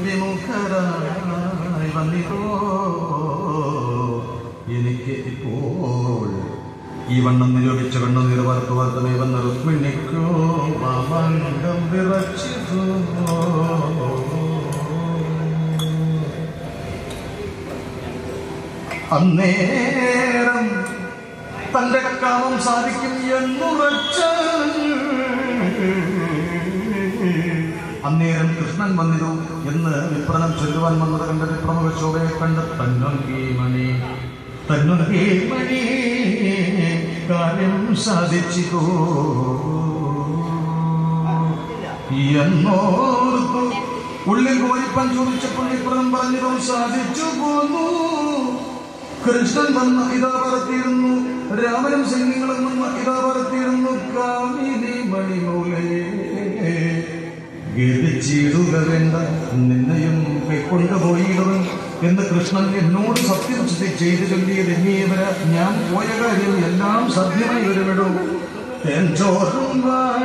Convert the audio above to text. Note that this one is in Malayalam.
വിമുഖരായി വന്നിതോ എനിക്ക് ഇപ്പോൾ ഈ വണ്ണം നിരൂപിച്ച കണ്ണുനീർ വാർത്തു വാർത്തമേ വന്ന രുക്മിണിക്കോ മാമാങ്കം വിറച്ചിതോ. അന്നേരം തന്റെ കാമം സാധിക്കും എന്നുറച്ച അന്നേരം കൃഷ്ണൻ വന്നിരു എന്ന് വിപ്രണം ചൊല്ലുവാൻ വന്നത് കണ്ട വിപ്രമുഖ ശോഭയെ കണ്ട് തന്നൊൽകീമണി കാര്യം സാധിച്ചിതോ എന്നോർത്തു ഉള്ളിൽ കോരിപ്പൻ ചോദിച്ചപ്പോൾ വിപ്രം പറഞ്ഞതോ സാധിച്ചു പോന്നു. കൃഷ്ണൻ വന്ന് ഇതാ പറത്തിയിരുന്നു, രാമനും സൈന്യങ്ങളും വന്ന് ഇതാ പറത്തിയിരുന്നു. കാമിനി മണിമൂലയെ ഗതിച്ചിടുക വേണ്ട, നിന്നെയും കൈക്കൊണ്ടുപോയിടുവൻ എന്ന് കൃഷ്ണൻ എന്നോട് സത്യനിഷ്ഠ ചെയ്ത് ചൊല്ലിയത് എന്നീവര ഞാൻ പോയ കാര്യം എല്ലാം സത്യമായി വരുമിടും. ചോറും വാഴ